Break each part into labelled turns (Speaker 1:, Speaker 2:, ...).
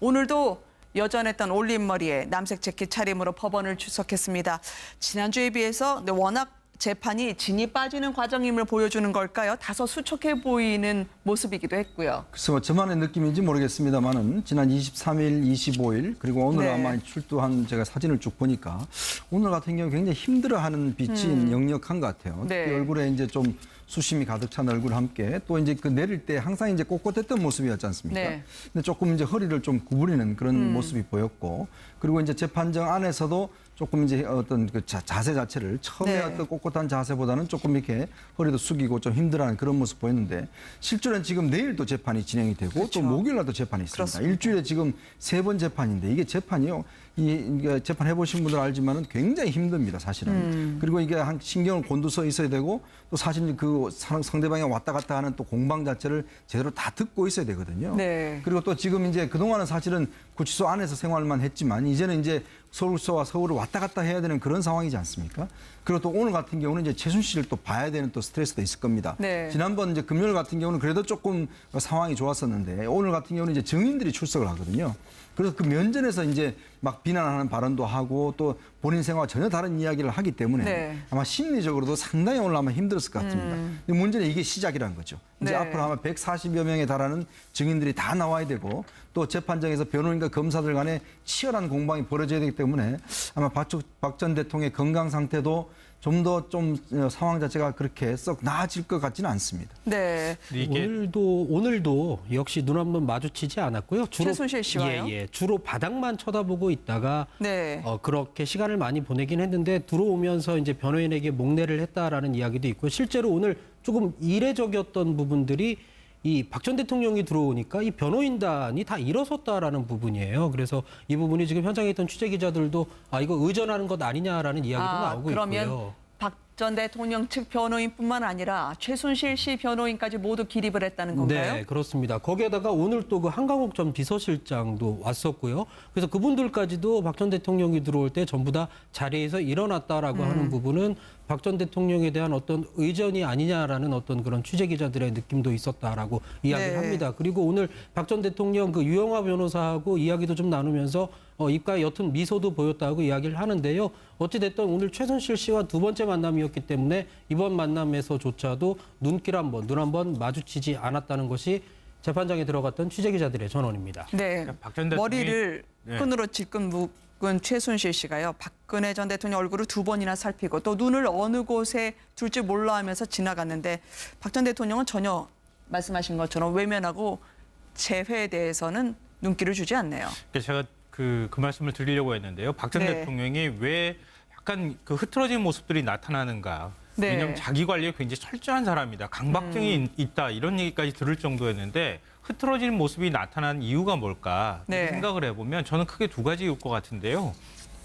Speaker 1: 오늘도 여전했던 올림머리에 남색 재킷 차림으로 법원을 출석했습니다. 지난주에 비해서 워낙 재판이 진이 빠지는 과정임을 보여주는 걸까요? 다소 수척해 보이는 모습이기도 했고요.
Speaker 2: 글쎄요, 저만의 느낌인지 모르겠습니다만은 지난 23일, 25일 그리고 오늘 아마 출두한 제가 사진을 쭉 보니까 오늘 같은 경우 굉장히 힘들어하는 빛이 역력한 것 같아요.
Speaker 1: 네.
Speaker 2: 특히 얼굴에 이제 좀 수심이 가득 찬 얼굴과 함께 또 이제 그 내릴 때 항상 이제 꼿꼿했던 모습이었지 않습니까?
Speaker 1: 네.
Speaker 2: 근데 조금 이제 허리를 좀 구부리는 그런 모습이 보였고 그리고 이제 재판정 안에서도 조금 이제 어떤 그 자세 자체를 처음에 어떤 꼿꼿한 자세보다는 조금 이렇게 허리도 숙이고 좀 힘들어하는 그런 모습 보였는데 실제로는 지금 내일도 재판이 진행이 되고
Speaker 1: 그렇죠.
Speaker 2: 또 목요일 날도 재판이 있습니다.
Speaker 1: 그렇습니다.
Speaker 2: 일주일에 지금 3번 재판인데 이게 재판이요. 이 재판 해보신 분들 알지만은 굉장히 힘듭니다, 사실은. 그리고 이게 한 신경을 곤두서 있어야 되고 또 사실 그 상대방이 왔다 갔다 하는 또 공방 자체를 제대로 다 듣고 있어야 되거든요.
Speaker 1: 네.
Speaker 2: 그리고 또 지금 이제 그동안은 사실은 구치소 안에서 생활만 했지만 이제는 이제 서울서와 서울을 왔다 갔다 해야 되는 그런 상황이지 않습니까? 그리고 또 오늘 같은 경우는 이제 최순실을 또 봐야 되는 또 스트레스도 있을 겁니다.
Speaker 1: 네.
Speaker 2: 지난번 이제 금요일 같은 경우는 그래도 조금 상황이 좋았었는데 오늘 같은 경우는 이제 증인들이 출석을 하거든요. 그래서 그 면전에서 이제 막 비난하는 발언도 하고 또 본인 생활과 전혀 다른 이야기를 하기 때문에 아마 심리적으로도 상당히 오늘 아마 힘들었을 것 같습니다. 근데 문제는 이게 시작이라는 거죠. 이제 앞으로 아마 140여 명에 달하는 증인들이 다 나와야 되고 또 재판장에서 변호인과 검사들 간에 치열한 공방이 벌어져야 되기 때문에 아마 박 전 대통령의 건강 상태도 좀 더 상황 자체가 그렇게 썩 나아질 것 같지는 않습니다.
Speaker 1: 네.
Speaker 3: 오늘도 역시 눈 한번 마주치지 않았고요.
Speaker 1: 최순실 씨와요?
Speaker 3: 주로 바닥만 쳐다보고 있다가 그렇게 시간을 많이 보내긴 했는데 들어오면서 이제 변호인에게 목례를 했다라는 이야기도 있고 실제로 오늘 조금 이례적이었던 부분들이 이 박 전 대통령이 들어오니까 이 변호인단이 다 일어섰다라는 부분이에요. 그래서 이 부분이 지금 현장에 있던 취재 기자들도 이거 의전하는 것 아니냐라는 이야기도 나오고
Speaker 1: 그러면
Speaker 3: 있고요.
Speaker 1: 박 전 대통령 측 변호인뿐만 아니라 최순실 씨 변호인까지 모두 기립을 했다는 건가요?
Speaker 3: 네, 그렇습니다. 거기에다가 오늘 또 그 한강욱 전 비서실장도 왔었고요. 그래서 그분들까지도 박 전 대통령이 들어올 때 전부 다 자리에서 일어났다라고 하는 부분은 박 전 대통령에 대한 어떤 의전이 아니냐라는 어떤 그런 취재 기자들의 느낌도 있었다라고 이야기를 합니다. 그리고 오늘 박 전 대통령 그 유영하 변호사하고 이야기도 좀 나누면서 입가에 옅은 미소도 보였다고 이야기를 하는데요. 어찌됐든 오늘 최순실 씨와 두 번째 만남이었기 때문에 이번 만남에서조차도 눈 한번 마주치지 않았다는 것이 재판장에 들어갔던 취재 기자들의 전언입니다.
Speaker 1: 네,
Speaker 4: 그러니까
Speaker 1: 머리를 끈으로 질끈 묶은 최순실 씨가요. 박근혜 전 대통령 얼굴을 2번이나 살피고 또 눈을 어느 곳에 둘지 몰라 하면서 지나갔는데 박 전 대통령은 전혀 말씀하신 것처럼 외면하고 재회에 대해서는 눈길을 주지 않네요.
Speaker 4: 제가 그 말씀을 드리려고 했는데요. 박 전 대통령이 왜 약간 그 흐트러진 모습들이 나타나는가. 왜냐하면 자기 관리에 굉장히 철저한 사람이다. 강박증이 있다. 이런 얘기까지 들을 정도였는데 흐트러지는 모습이 나타난 이유가 뭘까 생각을 해보면 저는 크게 2가지일 것 같은데요.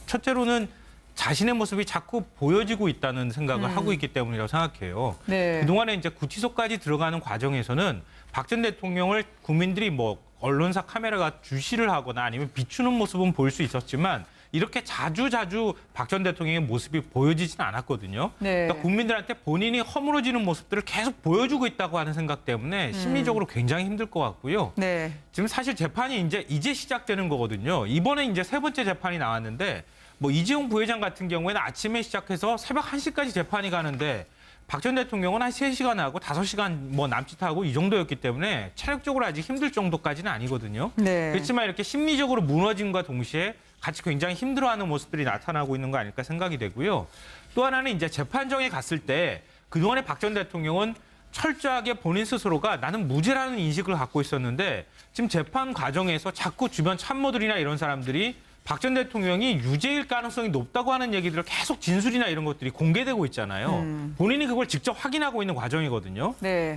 Speaker 4: 첫째로는 자신의 모습이 자꾸 보여지고 있다는 생각을 하고 있기 때문이라고 생각해요. 그동안에 이제 구치소까지 들어가는 과정에서는 박 전 대통령을 국민들이 언론사 카메라가 주시를 하거나 아니면 비추는 모습은 볼 수 있었지만 이렇게 자주 박 전 대통령의 모습이 보여지지는 않았거든요. 그러니까 국민들한테 본인이 허물어지는 모습들을 계속 보여주고 있다고 하는 생각 때문에 심리적으로 굉장히 힘들 것 같고요. 지금 사실 재판이 이제 시작되는 거거든요. 이번에 이제 3번째 재판이 나왔는데 이재용 부회장 같은 경우에는 아침에 시작해서 새벽 1시까지 재판이 가는데 박 전 대통령은 한 3시간 하고 5시간 남짓하고 이 정도였기 때문에 체력적으로 아직 힘들 정도까지는 아니거든요. 그렇지만 이렇게 심리적으로 무너짐과 동시에 같이 굉장히 힘들어하는 모습들이 나타나고 있는 거 아닐까 생각이 되고요. 또 하나는 이제 재판정에 갔을 때 그동안에 박 전 대통령은 철저하게 본인 스스로가 나는 무죄라는 인식을 갖고 있었는데 지금 재판 과정에서 자꾸 주변 참모들이나 이런 사람들이 박 전 대통령이 유죄일 가능성이 높다고 하는 얘기들을 계속 진술이나 이런 것들이 공개되고 있잖아요. 본인이 그걸 직접 확인하고 있는 과정이거든요.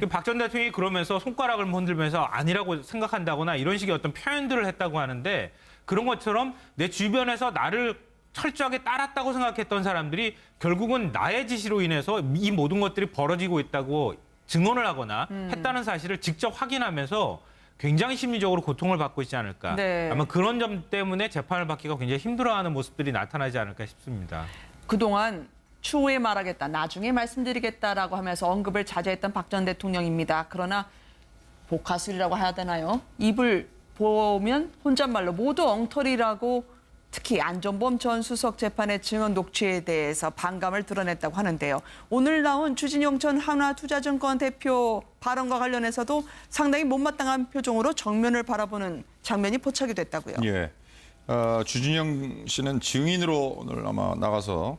Speaker 4: 박 전 대통령이 그러면서 손가락을 흔들면서 아니라고 생각한다거나 이런 식의 어떤 표현들을 했다고 하는데 그런 것처럼 내 주변에서 나를 철저하게 따랐다고 생각했던 사람들이 결국은 나의 지시로 인해서 이 모든 것들이 벌어지고 있다고 증언을 하거나 했다는 사실을 직접 확인하면서 굉장히 심리적으로 고통을 받고 있지 않을까. 아마 그런 점 때문에 재판을 받기가 굉장히 힘들어하는 모습들이 나타나지 않을까 싶습니다.
Speaker 1: 그동안 추후에 말하겠다, 나중에 말씀드리겠다라고 하면서 언급을 자제했던 박 전 대통령입니다. 그러나 복화술이라고 해야 되나요? 입을 보면 혼잣말로 모두 엉터리라고 특히 안종범 전 수석 재판의 증언 녹취에 대해서 반감을 드러냈다고 하는데요. 오늘 나온 주진용 전 한화투자증권 대표 발언과 관련해서도 상당히 못마땅한 표정으로 정면을 바라보는 장면이 포착이 됐다고요.
Speaker 5: 예. 주진영 씨는 증인으로 오늘 아마 나가서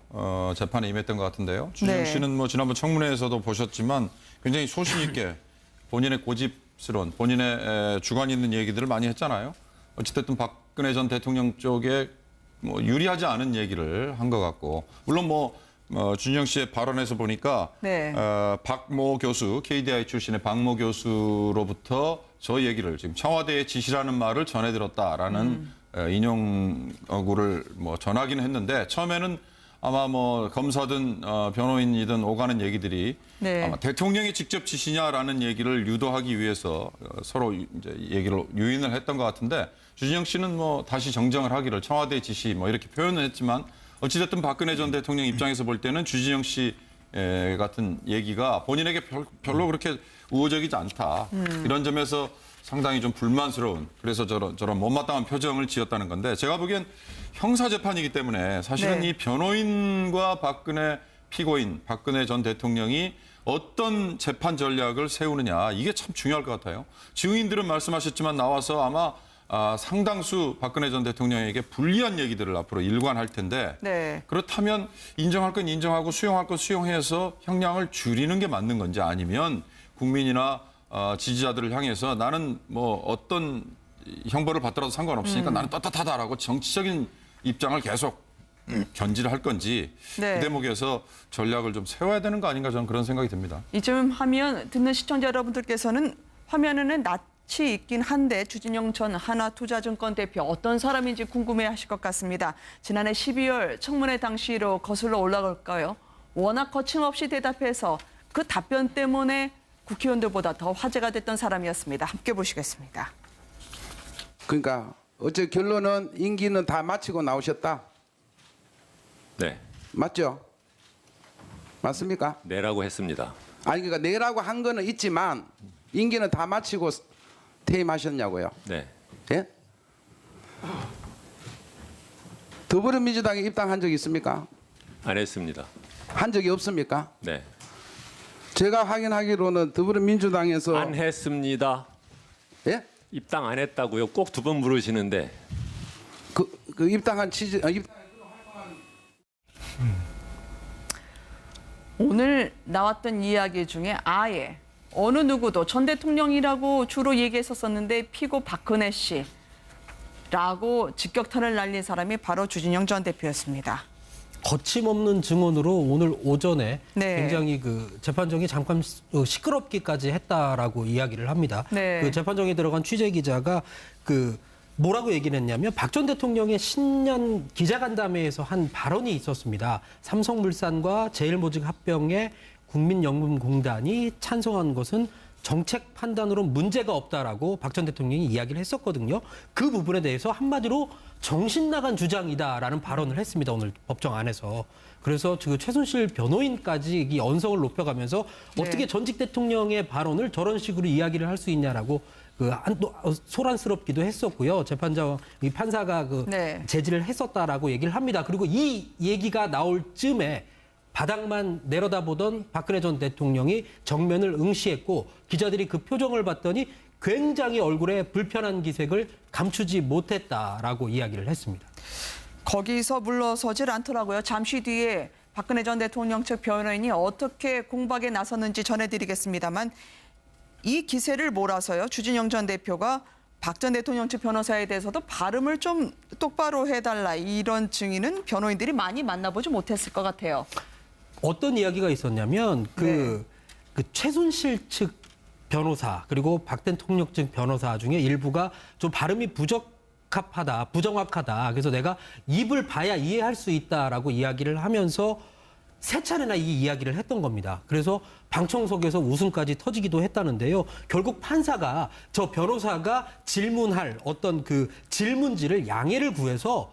Speaker 5: 재판에 임했던 것 같은데요. 주진영
Speaker 1: 네.
Speaker 5: 씨는 뭐 지난번 청문회에서도 보셨지만 굉장히 소신 있게 본인의 고집스러운 본인의 주관 있는 얘기들을 많이 했잖아요. 어찌됐든 박근혜 전 대통령 쪽에 뭐 유리하지 않은 얘기를 한 것 같고 물론 주진영 씨의 발언에서 보니까
Speaker 1: 네.
Speaker 5: 박모 교수 KDI 출신의 박모 교수로부터 저 얘기를 지금 청와대의 지시라는 말을 전해 들었다라는 인용구를 전하기는 했는데 처음에는 아마 검사든 변호인이든 오가는 얘기들이
Speaker 1: 네.
Speaker 5: 아마 대통령이 직접 지시냐라는 얘기를 유도하기 위해서 서로 이제 얘기를 유인을 했던 것 같은데 주진영 씨는 다시 정정을 하기를 청와대의 지시 이렇게 표현을 했지만 어찌됐든 박근혜 전 대통령 입장에서 볼 때는 주진영 씨 같은 얘기가 본인에게 별로 그렇게 우호적이지 않다. 이런 점에서 상당히 좀 불만스러운 그래서 저런 못마땅한 표정을 지었다는 건데 제가 보기엔 형사재판이기 때문에 사실은
Speaker 1: 네.
Speaker 5: 이 변호인과 박근혜 피고인 박근혜 전 대통령이 어떤 재판 전략을 세우느냐 이게 참 중요할 것 같아요. 증인들은 말씀하셨지만 나와서 아마 상당수 박근혜 전 대통령에게 불리한 얘기들을 앞으로 일관할 텐데
Speaker 1: 네.
Speaker 5: 그렇다면 인정할 건 인정하고 수용할 건 수용해서 형량을 줄이는 게 맞는 건지 아니면 국민이나 지지자들을 향해서 나는 어떤 형벌을 받더라도 상관없으니까 나는 떳떳하다라고 정치적인 입장을 계속 견지를 할 건지
Speaker 1: 네.
Speaker 5: 그 대목에서 전략을 좀 세워야 되는 거 아닌가 저는 그런 생각이 듭니다.
Speaker 1: 이쯤 하면 듣는 시청자 여러분들께서는 화면에는 낯이 있긴 한데 주진영 전 한화투자증권 대표 어떤 사람인지 궁금해하실 것 같습니다. 지난해 12월 청문회 당시로 거슬러 올라갈까요? 워낙 거침없이 대답해서 그 답변 때문에 국회의원들보다 더 화제가 됐던 사람이었습니다. 함께 보시겠습니다.
Speaker 6: 그러니까 어째 결론은 임기는 다 마치고 나오셨다.
Speaker 7: 네,
Speaker 6: 맞죠? 맞습니까?
Speaker 7: 네라고 했습니다.
Speaker 6: 아니 그러니까 내라고 한 거는 있지만 임기는 다 마치고 퇴임하셨냐고요.
Speaker 7: 네,
Speaker 6: 예? 더불어민주당에 입당한 적 있습니까?
Speaker 7: 안 했습니다.
Speaker 6: 한 적이 없습니까?
Speaker 7: 네,
Speaker 6: 제가 확인하기로는 더불어민주당에서
Speaker 7: 안 했습니다.
Speaker 6: 예?
Speaker 7: 입당 안 했다고요? 꼭 두 번 물으시는데
Speaker 6: 그 입당한 취지
Speaker 1: 오늘 나왔던 이야기 중에 아예 어느 누구도 전 대통령이라고 주로 얘기했었었는데 피고 박근혜 씨라고 직격탄을 날린 사람이 바로 주진영 전 대표였습니다.
Speaker 3: 거침없는 증언으로 오늘 오전에
Speaker 1: 네.
Speaker 3: 굉장히 그 재판정이 잠깐 시끄럽기까지 했다라고 이야기를 합니다.
Speaker 1: 네.
Speaker 3: 그 재판정에 들어간 취재 기자가 뭐라고 얘기를 했냐면 박 전 대통령의 신년 기자간담회에서 한 발언이 있었습니다. 삼성물산과 제일모직합병에 국민연금공단이 찬성한 것은 정책 판단으로 문제가 없다라고 박 전 대통령이 이야기를 했었거든요. 그 부분에 대해서 한마디로 정신 나간 주장이다라는 발언을 했습니다. 오늘 법정 안에서. 그래서 지금 최순실 변호인까지 이 언성을 높여가면서
Speaker 1: 네.
Speaker 3: 어떻게 전직 대통령의 발언을 저런 식으로 이야기를 할 수 있냐라고 소란스럽기도 했었고요. 재판장 이 판사가
Speaker 1: 네.
Speaker 3: 제지를 했었다라고 얘기를 합니다. 그리고 이 얘기가 나올 쯤에 바닥만 내려다보던 박근혜 전 대통령이 정면을 응시했고 기자들이 그 표정을 봤더니 굉장히 얼굴에 불편한 기색을 감추지 못했다라고 이야기를 했습니다.
Speaker 1: 거기서 물러서질 않더라고요. 잠시 뒤에 박근혜 전 대통령 측 변호인이 어떻게 공박에 나섰는지 전해드리겠습니다만 이 기세를 몰아서요. 주진영 전 대표가 박 전 대통령 측 변호사에 대해서도 발음을 좀 똑바로 해달라 이런 증인은 변호인들이 많이 만나보지 못했을 것 같아요.
Speaker 3: 어떤 이야기가 있었냐면 그 최순실 측 변호사 그리고 박 대통령 측 변호사 중에 일부가 좀 발음이 부정확하다. 그래서 내가 입을 봐야 이해할 수 있다라고 이야기를 하면서 세 차례나 이 이야기를 했던 겁니다. 그래서 방청석에서 웃음까지 터지기도 했다는데요. 결국 판사가 저 변호사가 질문할 어떤 그 질문지를 양해를 구해서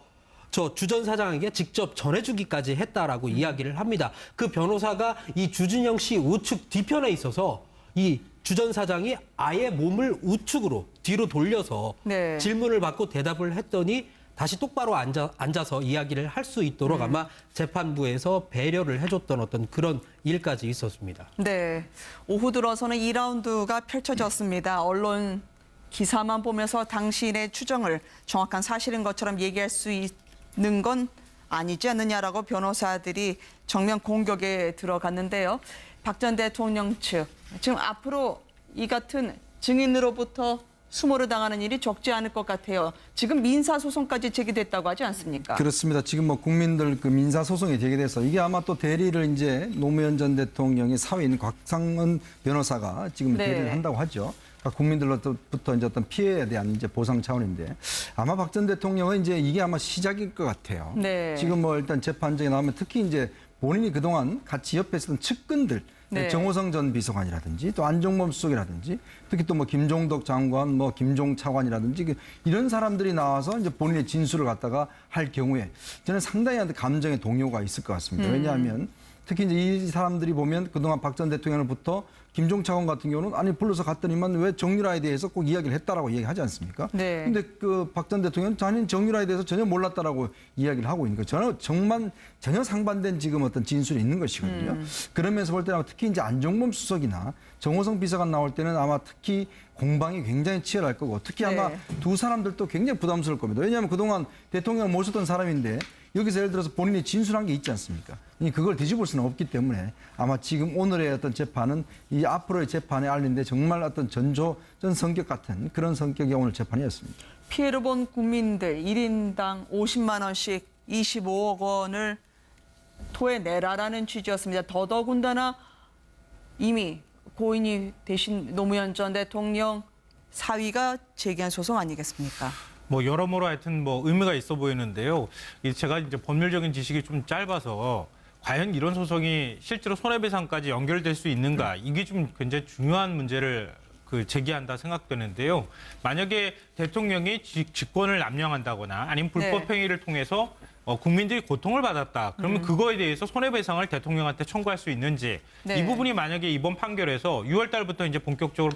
Speaker 3: 저 주 전 사장에게 직접 전해주기까지 했다라고 이야기를 합니다. 그 변호사가 이 주진영 씨 우측 뒤편에 있어서 이 주 전 사장이 아예 몸을 우측으로 뒤로 돌려서
Speaker 1: 네.
Speaker 3: 질문을 받고 대답을 했더니 다시 똑바로 앉아서 이야기를 할 수 있도록 아마 재판부에서 배려를 해줬던 어떤 그런 일까지 있었습니다.
Speaker 1: 네. 오후 들어서는 2라운드가 펼쳐졌습니다. 언론 기사만 보면서 당신의 추정을 정확한 사실인 것처럼 얘기할 수 있는 건 아니지 않느냐라고 변호사들이 정면 공격에 들어갔는데요. 박 전 대통령 측, 지금 앞으로 이 같은 증인으로부터 수모를 당하는 일이 적지 않을 것 같아요. 지금 민사소송까지 제기됐다고 하지 않습니까?
Speaker 2: 그렇습니다. 지금 뭐 국민들 그 민사소송이 제기돼서 이게 아마 또 대리를 이제 노무현 전 대통령의 사위인 곽상은 변호사가 지금
Speaker 1: 네.
Speaker 2: 대리를 한다고 하죠. 그러니까 국민들로부터 이제 어떤 피해에 대한 이제 보상 차원인데 아마 박 전 대통령은 이제 이게 아마 시작일 것 같아요.
Speaker 1: 네.
Speaker 2: 지금 뭐 일단 재판정에 나오면 특히 이제 본인이 그동안 같이 옆에 있었던 측근들
Speaker 1: 네.
Speaker 2: 정호성 전 비서관이라든지 또 안종범 수석이라든지 특히 또 뭐 김종덕 장관, 뭐 김종 차관이라든지 이런 사람들이 나와서 이제 본인의 진술을 갖다가 할 경우에 저는 상당히 감정의 동요가 있을 것 같습니다. 왜냐하면 특히 이제 이 사람들이 보면 그동안 박 전 대통령으로부터 김종 차관 같은 경우는 아니 불러서 갔더니만 왜 정유라에 대해서 꼭 이야기를 했다라고 얘기하지 않습니까?
Speaker 1: 네.
Speaker 2: 근데 그 박 전 대통령은 자기는 정유라에 대해서 전혀 몰랐다라고 이야기를 하고 있는 거죠. 전혀 상반된 지금 어떤 진술이 있는 것이거든요. 그러면서 볼 때는 특히 이제 안종범 수석이나 정호성 비서관 나올 때는 아마 특히 공방이 굉장히 치열할 거고 특히 아마
Speaker 1: 네.
Speaker 2: 두 사람들도 굉장히 부담스러울 겁니다. 왜냐하면 그동안 대통령을 모셨던 사람인데 여기서 예를 들어서 본인이 진술한 게 있지 않습니까? 그걸 뒤집을 수는 없기 때문에 아마 지금 오늘의 어떤 재판은 이 앞으로의 재판에 알린데 정말 어떤 전 성격 같은 그런 성격의 오늘 재판이었습니다.
Speaker 1: 피해를 본 국민들 1인당 50만 원씩 25억 원을 토해내라라는 취지였습니다. 더더군다나 이미 고인이 되신 노무현 전 대통령 사위가 제기한 소송 아니겠습니까?
Speaker 4: 뭐 여러모로 하여튼 뭐 의미가 있어 보이는데요. 제가 이제 법률적인 지식이 좀 짧아서 과연 이런 소송이 실제로 손해배상까지 연결될 수 있는가 이게 좀 굉장히 중요한 문제를 제기한다 생각되는데요. 만약에 대통령이 직권을 남용한다거나 아니면 불법 행위를 통해서 국민들이 고통을 받았다. 그러면 그거에 대해서 손해배상을 대통령한테 청구할 수 있는지
Speaker 1: 네.
Speaker 4: 이 부분이 만약에 이번 판결에서 6월 달부터 이제 본격적으로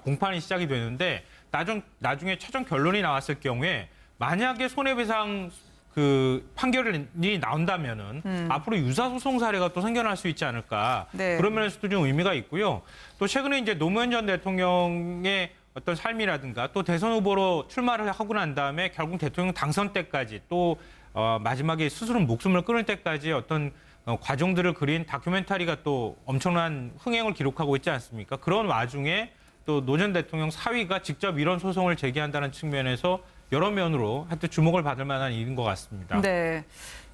Speaker 4: 공판이 시작이 되는데 나중에 최종 결론이 나왔을 경우에 만약에 손해배상 판결이 나온다면은 앞으로 유사소송 사례가 또 생겨날 수 있지 않을까.
Speaker 1: 네.
Speaker 4: 그런 면에서도 좀 의미가 있고요. 또 최근에 이제 노무현 전 대통령의 어떤 삶이라든가 또 대선 후보로 출마를 하고 난 다음에 결국 대통령 당선 때까지 또 마지막에 스스로 목숨을 끊을 때까지 어떤 과정들을 그린 다큐멘터리가 또 엄청난 흥행을 기록하고 있지 않습니까? 그런 와중에 또 노 전 대통령 사위가 직접 이런 소송을 제기한다는 측면에서 여러 면으로 하여튼 주목을 받을 만한 일인 것 같습니다.
Speaker 1: 네.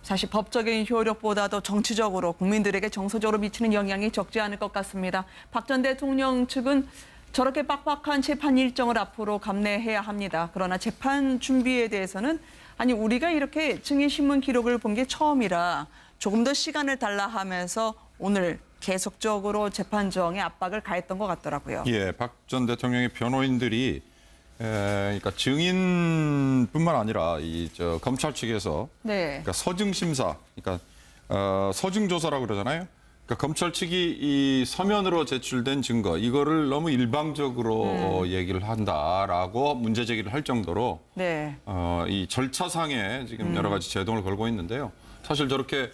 Speaker 1: 사실 법적인 효력보다도 정치적으로 국민들에게 정서적으로 미치는 영향이 적지 않을 것 같습니다. 박 전 대통령 측은 저렇게 빡빡한 재판 일정을 앞으로 감내해야 합니다. 그러나 재판 준비에 대해서는 아니 우리가 이렇게 증인신문 기록을 본 게 처음이라 조금 더 시간을 달라 하면서 오늘 계속적으로 재판정에 압박을 가했던 것 같더라고요.
Speaker 5: 예, 박 전 대통령의 변호인들이 그러니까 증인뿐만 아니라 검찰 측에서
Speaker 1: 네.
Speaker 5: 그러니까 서증 심사, 그러니까 서증 조사라고 그러잖아요. 그러니까 검찰 측이 이 서면으로 제출된 증거 이거를 너무 일방적으로 얘기를 한다라고 문제 제기를 할 정도로
Speaker 1: 네.
Speaker 5: 이 절차상에 지금 여러 가지 제동을 걸고 있는데요. 사실 저렇게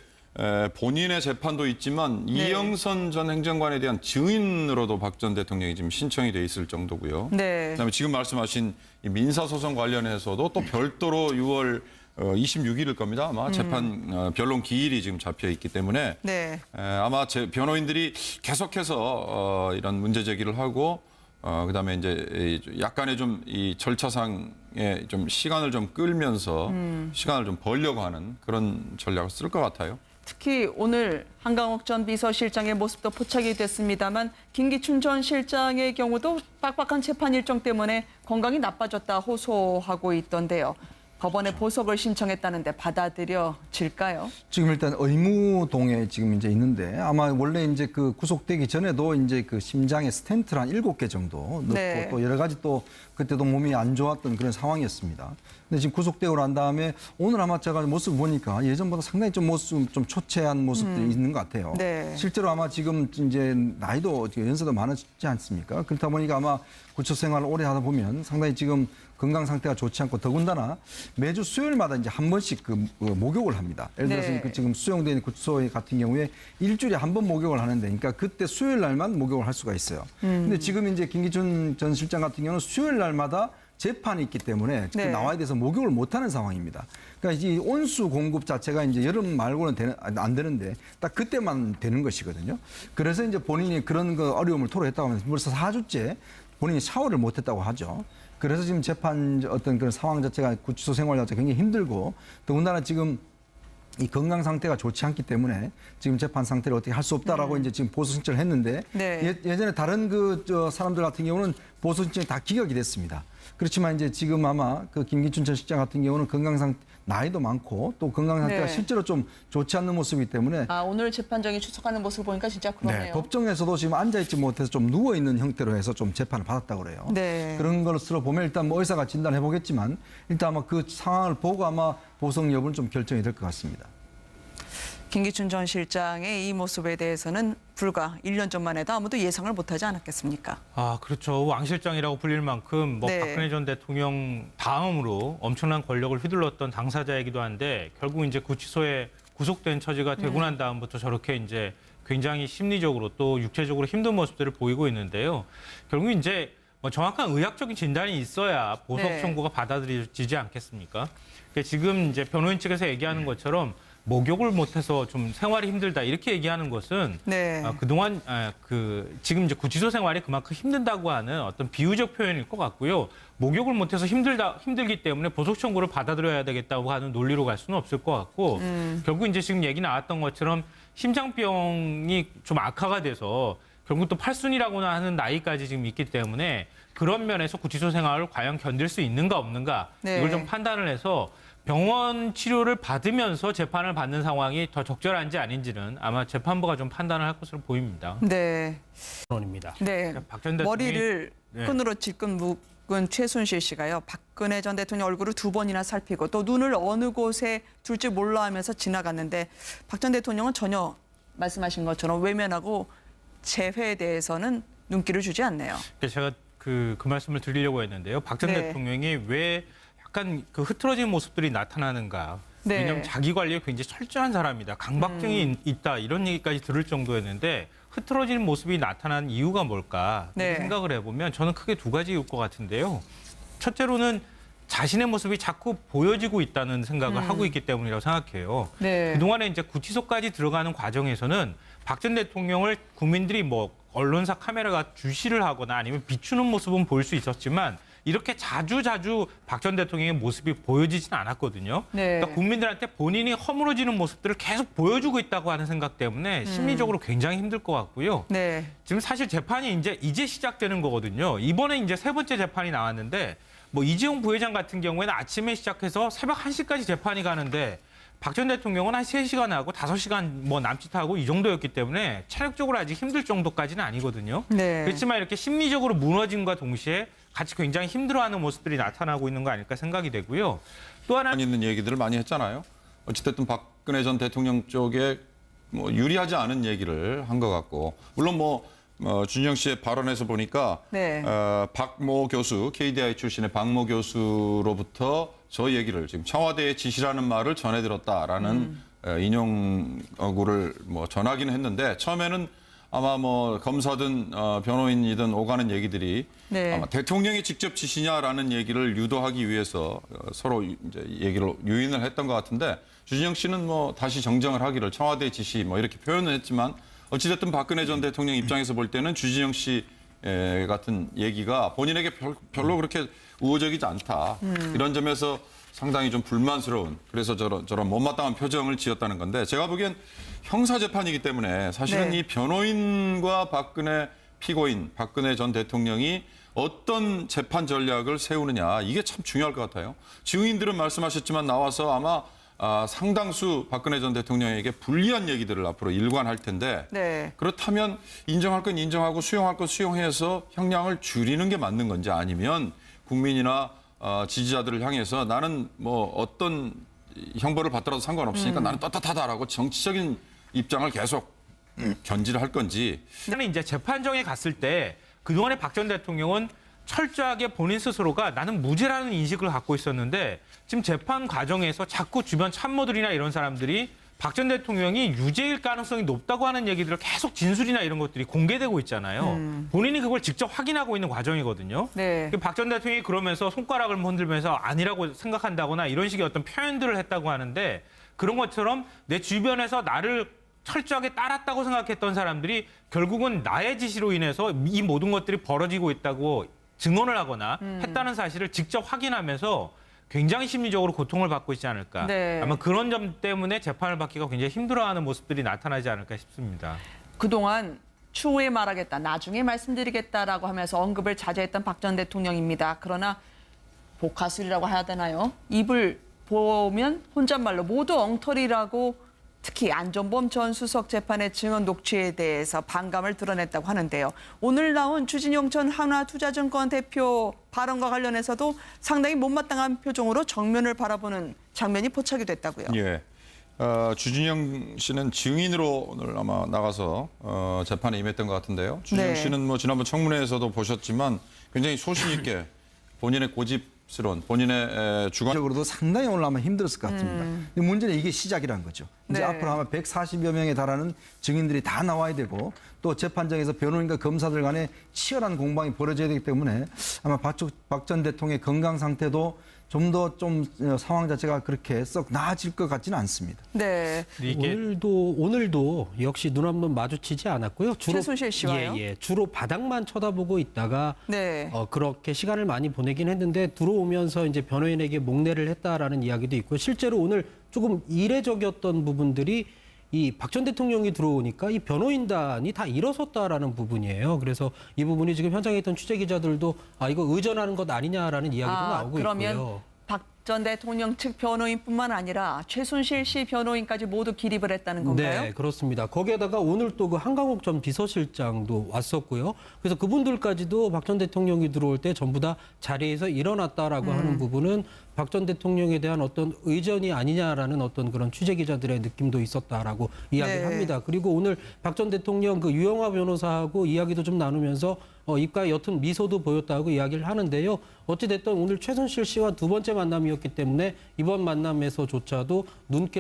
Speaker 5: 본인의 재판도 있지만
Speaker 1: 네.
Speaker 5: 이영선 전 행정관에 대한 증인으로도 박 전 대통령이 지금 신청이 돼 있을 정도고요.
Speaker 1: 네.
Speaker 5: 그다음에 지금 말씀하신 이 민사소송 관련해서도 또 별도로 6월 26일일 겁니다. 아마 재판 변론 기일이 지금 잡혀 있기 때문에
Speaker 1: 네.
Speaker 5: 아마 변호인들이 계속해서 이런 문제 제기를 하고 그다음에 이제 약간의 좀 이 절차상에 좀 시간을 좀 끌면서 시간을 좀 벌려고 하는 그런 전략을 쓸 것 같아요.
Speaker 1: 특히 오늘 한강욱 전 비서실장의 모습도 포착이 됐습니다만 김기춘 전 실장의 경우도 빡빡한 재판 일정 때문에 건강이 나빠졌다 호소하고 있던데요. 법원에 보석을 신청했다는데 받아들여질까요?
Speaker 2: 지금 일단 의무동에 지금 이제 있는데 아마 원래 이제 그 구속되기 전에도 이제 그 심장에 스텐트를 한 7개 정도 넣고
Speaker 1: 네.
Speaker 2: 또 여러 가지 또 그때도 몸이 안 좋았던 그런 상황이었습니다. 근데 지금 구속되고 난 다음에 오늘 아마 제가 모습 보니까 예전보다 상당히 좀 모습 좀 초췌한 모습들이 있는 것 같아요.
Speaker 1: 네.
Speaker 2: 실제로 아마 지금 이제 나이도 연세도 많았지 않습니까? 그렇다 보니까 아마 구치 생활을 오래 하다 보면 상당히 지금 건강 상태가 좋지 않고 더군다나 매주 수요일마다 이제 한 번씩 그 목욕을 합니다. 예를 들어서
Speaker 1: 네.
Speaker 2: 그 지금 수용되어 있는 구치소 같은 경우에 일주일에 한 번 목욕을 하는데, 그러니까 그때 수요일 날만 목욕을 할 수가 있어요. 근데 지금 이제 김기춘 전 실장 같은 경우는 수요일 날마다 재판이 있기 때문에
Speaker 1: 네.
Speaker 2: 나와야 돼서 목욕을 못하는 상황입니다. 그러니까 이 온수 공급 자체가 이제 여름 말고는 안 되는데 딱 그때만 되는 것이거든요. 그래서 이제 본인이 그런 그 어려움을 토로했다고 하면서 벌써 4주째 본인이 샤워를 못했다고 하죠. 그래서 지금 재판 어떤 그런 상황 자체가 구치소 생활 자체가 굉장히 힘들고 더군다나 지금 이 건강 상태가 좋지 않기 때문에 지금 재판 상태를 어떻게 할 수 없다라고 이제 지금 보수 신청을 했는데
Speaker 1: 네.
Speaker 2: 예전에 다른 그 사람들 같은 경우는 보수 신청이 다 기각이 됐습니다. 그렇지만 이제 지금 아마 그 김기춘 전 실장 같은 경우는 건강 상태 나이도 많고 또 건강 상태가
Speaker 1: 네.
Speaker 2: 실제로 좀 좋지 않는 모습이기 때문에
Speaker 1: 아, 오늘 재판정이 출석하는 모습을 보니까 진짜 그러네요.
Speaker 2: 네, 법정에서도 지금 앉아있지 못해서 좀 누워있는 형태로 해서 좀 재판을 받았다고 그래요.
Speaker 1: 네.
Speaker 2: 그런 것으로 보면 일단 뭐 의사가 진단해 보겠지만 일단 아마 그 상황을 보고 아마 보석 여부는 좀 결정이 될 것 같습니다.
Speaker 1: 김기춘 전 실장의 이 모습에 대해서는 불과 1년 전만 해도 아무도 예상을 못하지 않았겠습니까?
Speaker 4: 아, 그렇죠. 왕 실장이라고 불릴 만큼 뭐
Speaker 1: 네.
Speaker 4: 박근혜 전 대통령 다음으로 엄청난 권력을 휘둘렀던 당사자이기도 한데 결국 이제 구치소에 구속된 처지가 되고 난 다음부터 저렇게 이제 굉장히 심리적으로 또 육체적으로 힘든 모습들을 보이고 있는데요. 결국 이제 뭐 정확한 의학적인 진단이 있어야 보석
Speaker 1: 네.
Speaker 4: 청구가 받아들여지지 않겠습니까? 그러니까 지금 이제 변호인 측에서 얘기하는 것처럼 목욕을 못해서 좀 생활이 힘들다 이렇게 얘기하는 것은
Speaker 1: 네.
Speaker 4: 그동안 지금 이제 구치소 생활이 그만큼 힘든다고 하는 어떤 비유적 표현일 것 같고요. 목욕을 못해서 힘들기 때문에 보석 청구를 받아들여야 되겠다고 하는 논리로 갈 수는 없을 것 같고 결국 이제 지금 얘기 나왔던 것처럼 심장병이 좀 악화가 돼서 결국 또 팔순이라고나 하는 나이까지 지금 있기 때문에 그런 면에서 구치소 생활을 과연 견딜 수 있는가 없는가
Speaker 1: 네.
Speaker 4: 이걸 좀 판단을 해서 병원 치료를 받으면서 재판을 받는 상황이 더 적절한지 아닌지는 아마 재판부가 좀 판단을 할 것으로 보입니다.
Speaker 1: 네.
Speaker 3: 원입니다.
Speaker 1: 네.
Speaker 4: 박 전 대통령이-
Speaker 1: 머리를
Speaker 4: 네.
Speaker 1: 끈으로 찔끈 묶은 최순실 씨가요. 박근혜 전 대통령 얼굴을 2번이나 살피고 또 눈을 어느 곳에 둘지 몰라 하면서 지나갔는데 박 전 대통령은 전혀 말씀하신 것처럼 외면하고 재회에 대해서는 눈길을 주지 않네요.
Speaker 4: 제가 그 말씀을 드리려고 했는데요. 박 전
Speaker 1: 네.
Speaker 4: 대통령이 왜 약간 그 흐트러진 모습들이 나타나는가.
Speaker 1: 네.
Speaker 4: 왜냐하면 자기 관리에 굉장히 철저한 사람이다. 강박증이 있다. 이런 얘기까지 들을 정도였는데 흐트러진 모습이 나타난 이유가 뭘까
Speaker 1: 네.
Speaker 4: 생각을 해보면 저는 크게 두 가지일 것 같은데요. 첫째로는 자신의 모습이 자꾸 보여지고 있다는 생각을 하고 있기 때문이라고 생각해요.
Speaker 1: 네.
Speaker 4: 그동안에 이제 구치소까지 들어가는 과정에서는 박 전 대통령을 국민들이 뭐 언론사 카메라가 주시를 하거나 아니면 비추는 모습은 볼 수 있었지만 이렇게 자주 박 전 대통령의 모습이 보여지지는 않았거든요.
Speaker 1: 네.
Speaker 4: 그러니까 국민들한테 본인이 허물어지는 모습들을 계속 보여주고 있다고 하는 생각 때문에 심리적으로 굉장히 힘들 것 같고요.
Speaker 1: 네.
Speaker 4: 지금 사실 재판이 이제 시작되는 거거든요. 이번에 이제 세 번째 재판이 나왔는데 뭐 이재용 부회장 같은 경우에는 아침에 시작해서 새벽 1시까지 재판이 가는데 박 전 대통령은 한 3시간 하고 5시간 뭐 남짓하고 이 정도였기 때문에 체력적으로 아직 힘들 정도까지는 아니거든요.
Speaker 1: 네.
Speaker 4: 그렇지만 이렇게 심리적으로 무너짐과 동시에 같이 굉장히 힘들어하는 모습들이 나타나고 있는 거 아닐까 생각이 되고요. 또 하나
Speaker 5: 있는 얘기들을 많이 했잖아요. 어찌됐든 박근혜 전 대통령 쪽에 뭐 유리하지 않은 얘기를 한 것 같고 물론 준영 씨의 발언에서 보니까
Speaker 1: 네.
Speaker 5: 박모 교수 KDI 출신의 박모 교수로부터 저 얘기를 지금 청와대의 지시라는 말을 전해 들었다라는 인용구를 전하기는 했는데 처음에는 아마 검사든 변호인이든 오가는 얘기들이
Speaker 1: 네.
Speaker 5: 아마 대통령이 직접 지시냐라는 얘기를 유도하기 위해서 서로 이제 얘기를 유인을 했던 것 같은데 주진영 씨는 다시 정정을 하기를 청와대 지시 이렇게 표현을 했지만 어찌됐든 박근혜 전 대통령 입장에서 볼 때는 주진영 씨 같은 얘기가 본인에게 별로 그렇게 우호적이지 않다. 이런 점에서 상당히 좀 불만스러운 그래서 저런 못마땅한 표정을 지었다는 건데 제가 보기엔 형사재판이기 때문에 사실은
Speaker 1: 네.
Speaker 5: 이 변호인과 박근혜 피고인 박근혜 전 대통령이 어떤 재판 전략을 세우느냐 이게 참 중요할 것 같아요. 증인들은 말씀하셨지만 나와서 아마 상당수 박근혜 전 대통령에게 불리한 얘기들을 앞으로 일관할 텐데
Speaker 1: 네.
Speaker 5: 그렇다면 인정할 건 인정하고 수용할 건 수용해서 형량을 줄이는 게 맞는 건지 아니면 국민이나 지지자들을 향해서 나는 뭐 어떤 형벌을 받더라도 상관없으니까 나는 떳떳하다라고 정치적인 입장을 계속 견지를 할 건지.
Speaker 4: 저는 이제 재판정에 갔을 때 그동안에 박 전 대통령은 철저하게 본인 스스로가 나는 무죄라는 인식을 갖고 있었는데 지금 재판 과정에서 자꾸 주변 참모들이나 이런 사람들이 박 전 대통령이 유죄일 가능성이 높다고 하는 얘기들을 계속 진술이나 이런 것들이 공개되고 있잖아요. 본인이 그걸 직접 확인하고 있는 과정이거든요.
Speaker 1: 네.
Speaker 4: 박 전 대통령이 그러면서 손가락을 흔들면서 아니라고 생각한다거나 이런 식의 어떤 표현들을 했다고 하는데 그런 것처럼 내 주변에서 나를 철저하게 따랐다고 생각했던 사람들이 결국은 나의 지시로 인해서 이 모든 것들이 벌어지고 있다고 증언을 하거나 했다는 사실을 직접 확인하면서 굉장히 심리적으로 고통을 받고 있지 않을까.
Speaker 1: 네.
Speaker 4: 아마 그런 점 때문에 재판을 받기가 굉장히 힘들어하는 모습들이 나타나지 않을까 싶습니다.
Speaker 1: 그동안 추후에 말하겠다, 나중에 말씀드리겠다라고 하면서 언급을 자제했던 박 전 대통령입니다. 그러나 복화술이라고 해야 되나요? 입을 보면 혼잣말로 모두 엉터리라고 특히 안종범 전 수석 재판의 증언 녹취에 대해서 반감을 드러냈다고 하는데요. 오늘 나온 주진용 전 한화투자증권 대표 발언과 관련해서도 상당히 못마땅한 표정으로 정면을 바라보는 장면이 포착이 됐다고요.
Speaker 5: 예. 주진영 씨는 증인으로 오늘 아마 나가서 재판에 임했던 것 같은데요. 주진영
Speaker 1: 네.
Speaker 5: 씨는 뭐 지난번 청문회에서도 보셨지만 굉장히 소신 있게 본인의 고집스러운 본인의 주관
Speaker 2: 적으로도 상당히 오늘 아마 힘들었을 것 같습니다. 근데 문제는 이게 시작이라는 거죠. 이제
Speaker 1: 네.
Speaker 2: 앞으로 아마 140여 명에 달하는 증인들이 다 나와야 되고 또 재판장에서 변호인과 검사들 간에 치열한 공방이 벌어져야 되기 때문에 아마 박 전 대통령의 건강 상태도 좀 더 상황 자체가 그렇게 썩 나아질 것 같지는 않습니다.
Speaker 1: 네.
Speaker 4: 이게
Speaker 3: 오늘도 역시 눈 한번 마주치지 않았고요.
Speaker 1: 최순실 씨와요?
Speaker 3: 주로 바닥만 쳐다보고 있다가
Speaker 1: 네.
Speaker 3: 그렇게 시간을 많이 보내긴 했는데 들어오면서 이제 변호인에게 목례를 했다라는 이야기도 있고 실제로 오늘 조금 이례적이었던 부분들이 이 박 전 대통령이 들어오니까 이 변호인단이 다 일어섰다라는 부분이에요. 그래서 이 부분이 지금 현장에 있던 취재 기자들도 이거 의전하는 것 아니냐라는 이야기도 나오고
Speaker 1: 그러면
Speaker 3: 있고요.
Speaker 1: 박 전 대통령 측 변호인뿐만 아니라 최순실 씨 변호인까지 모두 기립을 했다는 건가요?
Speaker 3: 네, 그렇습니다. 거기에다가 오늘 또 그 한강욱 전 비서실장도 왔었고요. 그래서 그분들까지도 박 전 대통령이 들어올 때 전부 다 자리에서 일어났다라고 하는 부분은 박 전 대통령에 대한 어떤 의전이 아니냐라는 어떤 그런 취재 기자들의 느낌도 있었다라고 이야기를
Speaker 1: 네.
Speaker 3: 합니다. 그리고 오늘 박 전 대통령 그 유영하 변호사하고 이야기도 좀 나누면서 입가에 옅은 미소도 보였다고 이야기를 하는데요. 어찌됐든 오늘 최순실 씨와 두 번째 만남이었기 때문에 이번 만남에서조차도 눈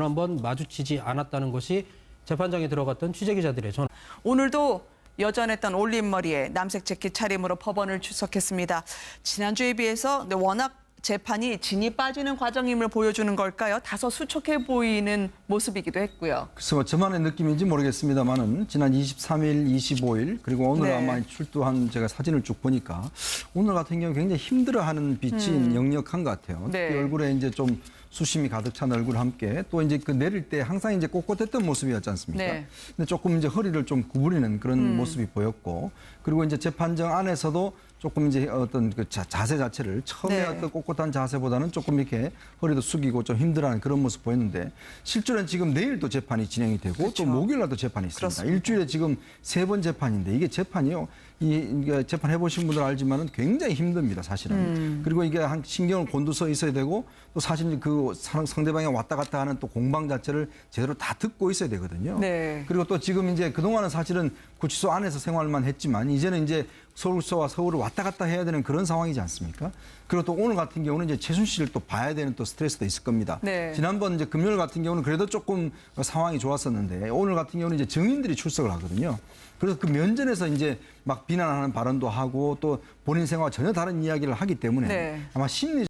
Speaker 3: 한번 마주치지 않았다는 것이 재판장에 들어갔던 취재기자들의 전화.
Speaker 1: 오늘도 여전했던 올림머리에 남색 재킷 차림으로 법원을 출석했습니다. 지난주에 비해서 워낙 재판이 진이 빠지는 과정임을 보여주는 걸까요? 다소 수척해 보이는 모습이기도 했고요.
Speaker 2: 그래서 저만의 느낌인지 모르겠습니다만은 지난 23일, 25일 그리고 오늘
Speaker 1: 네.
Speaker 2: 아마 출두한 제가 사진을 쭉 보니까 오늘 같은 경우 굉장히 힘들어하는 빛이 역력한 것 같아요.
Speaker 1: 네.
Speaker 2: 특히 얼굴에 이제 좀 수심이 가득 찬 얼굴과 함께 또 이제 그 내릴 때 항상 이제 꼿꼿했던 모습이었지 않습니까?
Speaker 1: 네.
Speaker 2: 근데 조금 이제 허리를 좀 구부리는 그런 모습이 보였고 그리고 이제 재판정 안에서도 조금 이제 어떤 그 자세 자체를 처음에
Speaker 1: 네.
Speaker 2: 어떤 꼿꼿한 자세보다는 조금 이렇게 허리도 숙이고 좀 힘들어하는 그런 모습 보였는데 실제로는 지금 내일도 재판이 진행이 되고
Speaker 1: 그렇죠.
Speaker 2: 또 목요일날도 재판이 있습니다.
Speaker 1: 그렇습니다.
Speaker 2: 일주일에 지금 3번 재판인데 이게 재판이요. 이게 재판 해보신 분들 알지만은 굉장히 힘듭니다, 사실은. 그리고 이게 한 신경을 곤두서 있어야 되고 또 사실 그 상대방이 왔다 갔다 하는 또 공방 자체를 제대로 다 듣고 있어야 되거든요.
Speaker 1: 네.
Speaker 2: 그리고 또 지금 이제 그동안은 사실은 구치소 안에서 생활만 했지만 이제는 이제 서울서와 서울을 왔다 갔다 해야 되는 그런 상황이지 않습니까? 그리고 또 오늘 같은 경우는 이제 최순실을 또 봐야 되는 또 스트레스도 있을 겁니다.
Speaker 1: 네.
Speaker 2: 지난번 이제 금요일 같은 경우는 그래도 조금 상황이 좋았었는데 오늘 같은 경우는 이제 증인들이 출석을 하거든요. 그래서 그 면전에서 이제 막 비난하는 발언도 하고 또 본인 생활과 전혀 다른 이야기를 하기 때문에
Speaker 1: 네.
Speaker 2: 아마 심리